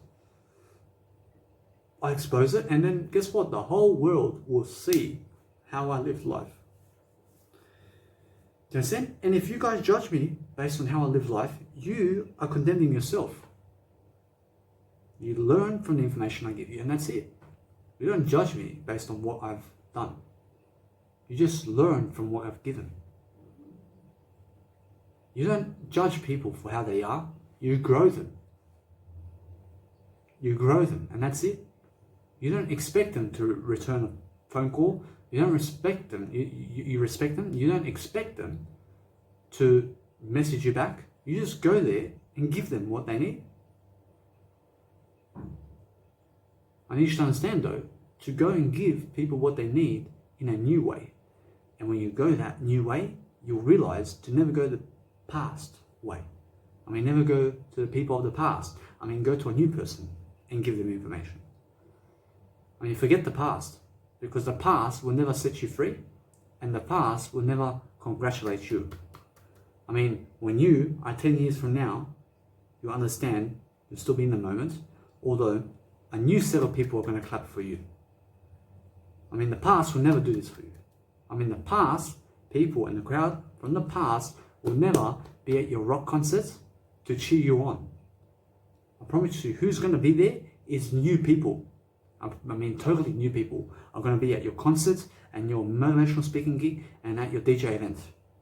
I expose it, and then guess what? The whole world will see how I live life. Do you understand? And if you guys judge me based on how I live life, you are condemning yourself. You learn from the information I give you, and that's it. You don't judge me based on what I've done. You just learn from what I've given. You don't judge people for how they are. You grow them. You grow them, and that's it. You don't expect them to return a phone call. You don't respect them. You respect them. You don't expect them to message you back. You just go there and give them what they need. I need you to understand, though, to go and give people what they need in a new way. And when you go that new way, you'll realize to never go the past way. I mean, never go to the people of the past. I mean, go to a new person and give them information. I mean, forget the past, because the past will never set you free, and the past will never congratulate you. I mean, when you are 10 years from now, you understand you'll still be in the moment, although a new set of people are going to clap for you. I mean, the past will never do this for you. I mean, the past, people in the crowd from the past will never be at your rock concerts to cheer you on. I promise you, who's going to be there is new people. I mean, totally new people are going to be at your concerts and your motivational speaking gig and at your DJ event.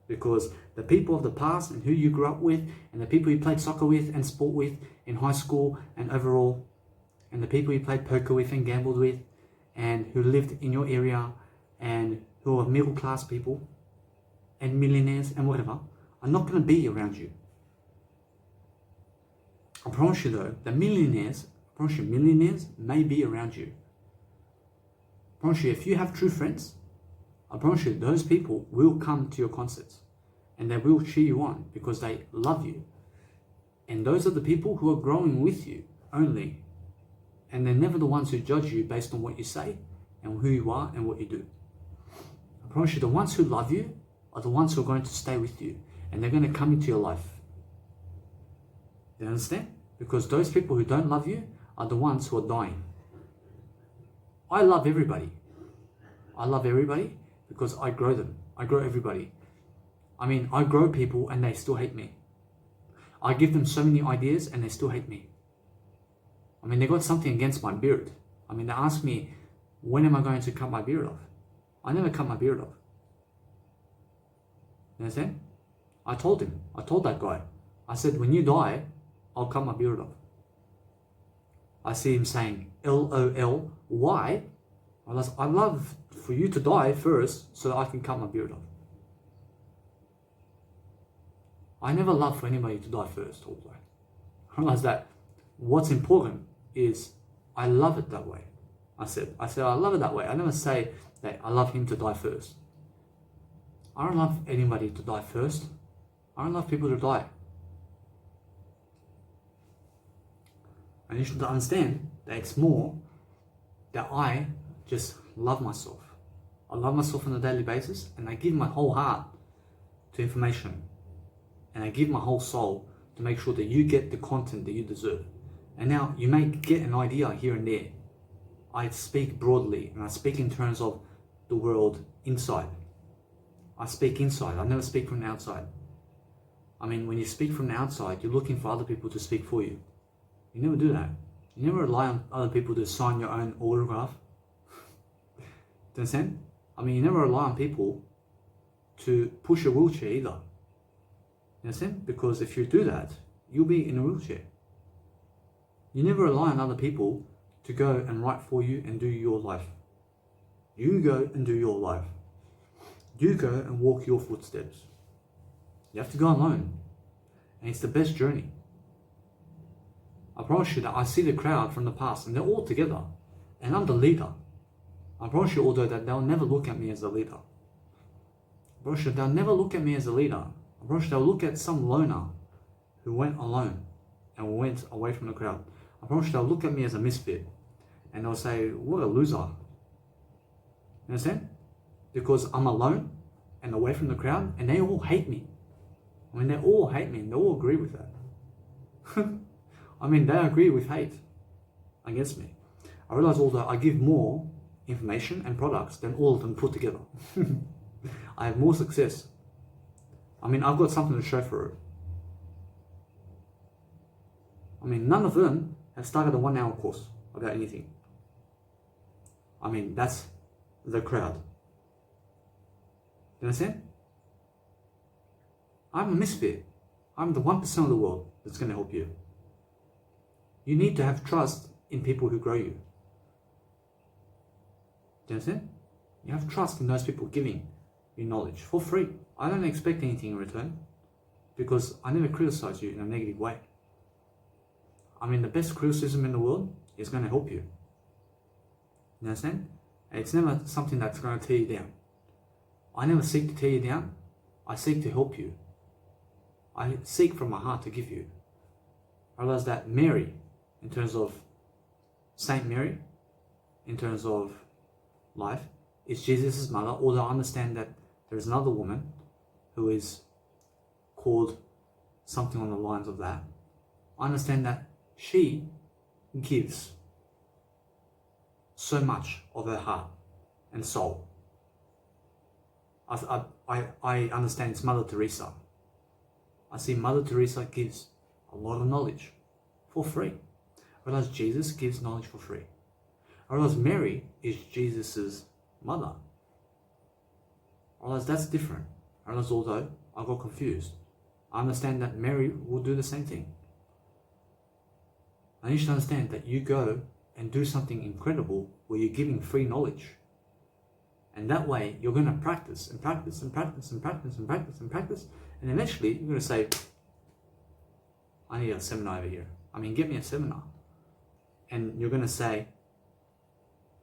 Because the people of the past and who you grew up with and the people you played soccer with and sport with in high school and overall, and the people you played poker with and gambled with and who lived in your area and who are middle class people and millionaires and whatever, are not going to be around you. I promise you though, millionaires may be around you. I promise you, if you have true friends, I promise you, those people will come to your concerts and they will cheer you on because they love you. And those are the people who are growing with you only. And they're never the ones who judge you based on what you say and who you are and what you do. I promise you, the ones who love you are the ones who are going to stay with you and they're going to come into your life. You understand? Because those people who don't love you are the ones who are dying. I love everybody. I love everybody because I grow them. I grow everybody. I mean, I grow people and they still hate me. I give them so many ideas and they still hate me. I mean, they got something against my beard. I mean, they ask me, when am I going to cut my beard off? I never cut my beard off. You understand? I told that guy. I said, when you die, I'll cut my beard off. I see him saying LOL. Why? I love for you to die first so that I can cut my beard off. I never love for anybody to die first, although I realize that what's important is I love it that way. I said I love it that way. I never say that I love him to die first. I don't love anybody to die first. I don't love people to die. And you should understand that it's more that I just love myself. I love myself on a daily basis, and I give my whole heart to information. And I give my whole soul to make sure that you get the content that you deserve. And now you may get an idea here and there. I speak broadly, and I speak in terms of the world inside. I speak inside. I never speak from the outside. I mean, when you speak from the outside, you're looking for other people to speak for you. You never do that. You never rely on other people to sign your own autograph. Do you understand? I mean, you never rely on people to push a wheelchair either. You understand? Because if you do that, you'll be in a wheelchair. You never rely on other people to go and write for you and do your life. You go and do your life. You go and walk your footsteps. You have to go alone. And it's the best journey. I promise you that I see the crowd from the past and they're all together. And I'm the leader. I promise you, although, that they'll never look at me as a leader. I promise you, they'll never look at me as a leader. I promise you, they'll look at some loner who went alone and went away from the crowd. I promise you, they'll look at me as a misfit. And they'll say, what a loser. You understand? Because I'm alone and away from the crowd, and they all hate me. I mean, they all hate me, and they all agree with that. I mean, they agree with hate against me. I realize, although I give more information and products than all of them put together, I have more success. I mean, I've got something to show for it. I mean, none of them have started a 1-hour course about anything. I mean, that's the crowd. You understand? I'm a misfit. I'm the 1% of the world that's going to help you. You need to have trust in people who grow you. Do you understand? You have trust in those people giving you knowledge for free. I don't expect anything in return because I never criticize you in a negative way. I mean, the best criticism in the world is going to help you. You understand? And it's never something that's going to tear you down. I never seek to tear you down. I seek to help you. I seek from my heart to give you. I realize that Mary, in terms of Saint Mary, in terms of life, is Jesus' mother, although I understand that there is another woman who is called something on the lines of that. I understand that she gives so much of her heart and soul. I understand it's Mother Teresa. I see Mother Teresa gives a lot of knowledge for free. I realize Jesus gives knowledge for free. I realize Mary is Jesus' mother. I realize that's different. I realize, although I got confused, I understand that Mary will do the same thing. I need you to understand that you go and do something incredible where you're giving free knowledge. And that way, you're going to practice and practice and practice and practice and practice and practice. And eventually, you're going to say, I need a seminar over here. I mean, get me a seminar. And you're going to say,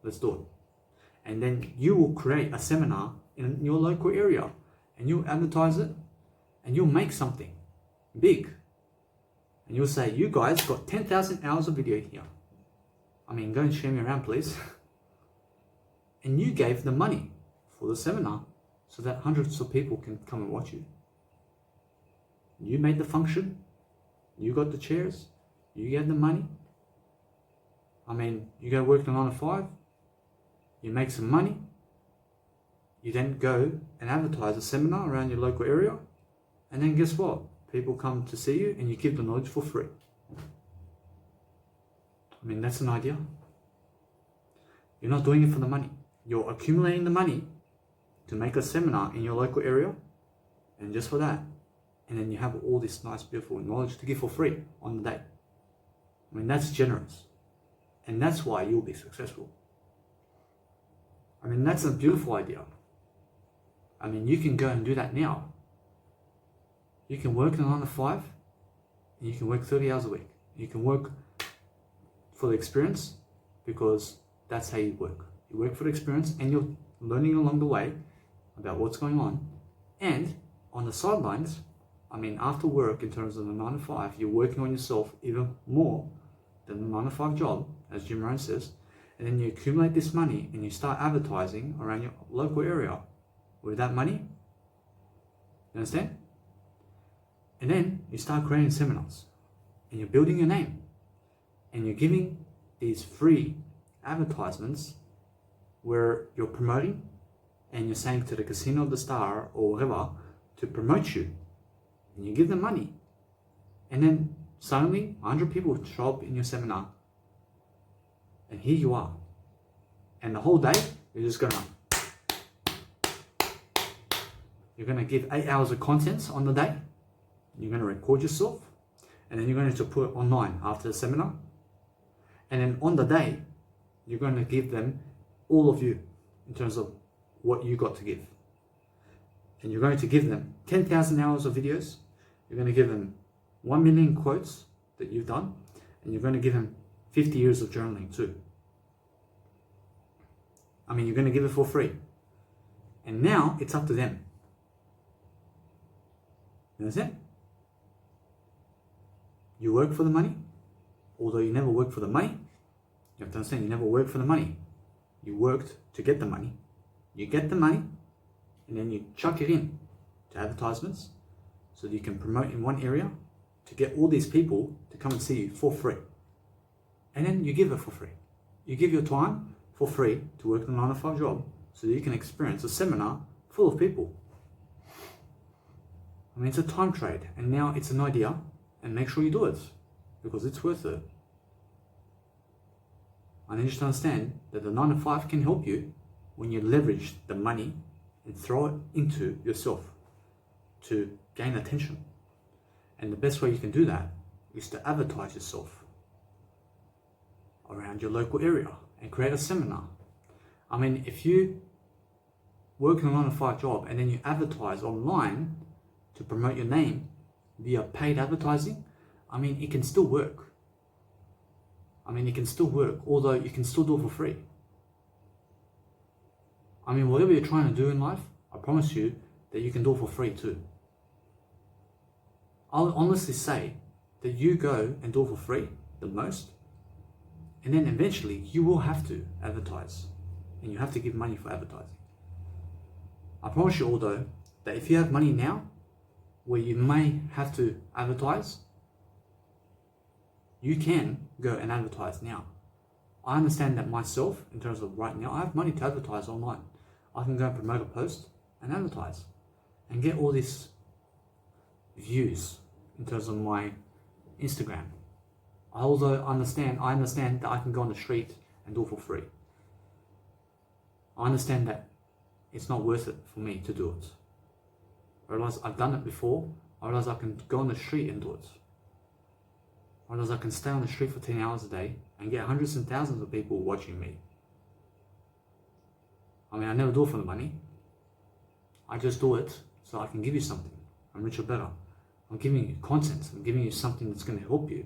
let's do it. And then you will create a seminar in your local area. And you'll advertise it. And you'll make something big. And you'll say, you guys got 10,000 hours of video here. I mean, go and share me around, please. And you gave the money for the seminar so that hundreds of people can come and watch you. You made the function. You got the chairs. You gave the money. I mean, you go work the 9 to 5. You make some money. You then go and advertise a seminar around your local area. And then guess what? People come to see you and you give the knowledge for free. I mean, that's an idea. You're not doing it for the money. You're accumulating the money to make a seminar in your local area, and just for that. And then you have all this nice, beautiful knowledge to give for free on the day. I mean, that's generous. And that's why you'll be successful. I mean, that's a beautiful idea. I mean, you can go and do that now. You can work in a 9 to 5, and you can work 30 hours a week. You can work for the experience, because that's how you work. You work for the experience, and you're learning along the way about what's going on. And on the sidelines, I mean, after work, in terms of the 9 to 5, you're working on yourself even more than the 9 to 5 job, as Jim Rohn says. And then you accumulate this money and you start advertising around your local area with that money. You understand? And then you start creating seminars, and you're building your name, and you're giving these free advertisements where you're promoting, and you're saying to the Casino of the Star or whatever to promote you, and you give them money, and then suddenly 100 people show up in your seminar, and here you are, and the whole day you're just gonna give 8 hours of contents on the day. You're going to record yourself, and then you're going to put it online after the seminar. And then on the day, you're going to give them all of you in terms of what you got to give. And you're going to give them 10,000 hours of videos. You're going to give them 1 million quotes that you've done. And you're going to give them 50 years of journaling too. I mean, you're going to give it for free. And now it's up to them. You understand? You work for the money, although you never work for the money. You have to understand, you never work for the money. You worked to get the money. You get the money, and then you chuck it in to advertisements so that you can promote in one area to get all these people to come and see you for free. And then you give it for free. You give your time for free to work in a 9 to 5 job so that you can experience a seminar full of people. I mean, it's a time trade, and now it's an idea. And make sure you do it, because it's worth it. I need you to understand that the 9 to 5 can help you when you leverage the money and throw it into yourself to gain attention. And the best way you can do that is to advertise yourself around your local area and create a seminar. I mean, if you work in a 9 to 5 job and then you advertise online to promote your name via paid advertising, I mean, it can still work. Although you can still do it for free. I mean, whatever you're trying to do in life, I promise you that you can do it for free too. I'll honestly say that you go and do it for free the most, and then eventually you will have to advertise, and you have to give money for advertising. I promise you, although, that if you have money now, where you may have to advertise, you can go and advertise now. I understand that myself, in terms of right now, I have money to advertise online. I can go and promote a post and advertise and get all these views in terms of my Instagram. I understand that I can go on the street and do it for free. I understand that it's not worth it for me to do it. I realize I've done it before. I realize I can go on the street and do it. I realize I can stay on the street for 10 hours a day and get hundreds and thousands of people watching me. I mean, I never do it for the money. I just do it so I can give you something. I'm richer, better. I'm giving you content. I'm giving you something that's going to help you.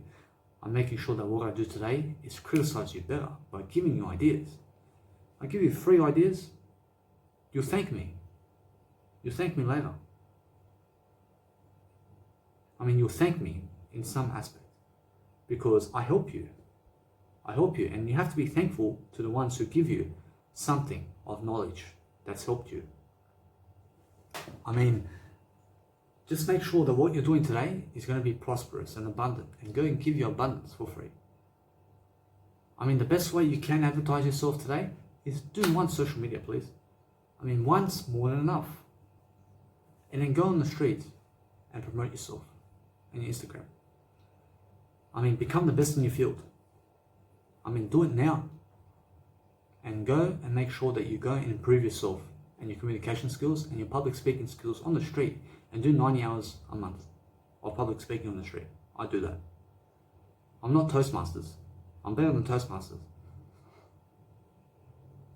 I'm making sure that what I do today is criticize you better by giving you ideas. I give you free ideas. You'll thank me. You'll thank me later. I mean, you'll thank me in some aspect because I help you. I help you, and you have to be thankful to the ones who give you something of knowledge that's helped you. I mean, just make sure that what you're doing today is going to be prosperous and abundant, and go and give you abundance for free. I mean, the best way you can advertise yourself today is do one social media, please. I mean, one's more than enough. And then go on the street and promote yourself on your Instagram. I mean, become the best in your field. I mean, do it now. And go and make sure that you go and improve yourself and your communication skills and your public speaking skills on the street, and do 90 hours a month of public speaking on the street. I do that. I'm not Toastmasters. I'm better than Toastmasters.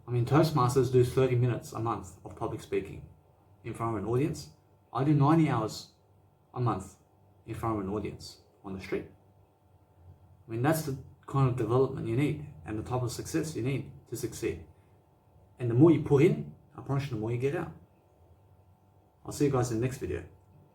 I mean, Toastmasters do 30 minutes a month of public speaking in front of an audience. I do 90 hours a month in front of an audience on the street. I mean, that's the kind of development you need and the type of success you need to succeed. And the more you put in, I promise you, the more you get out. I'll see you guys in the next video.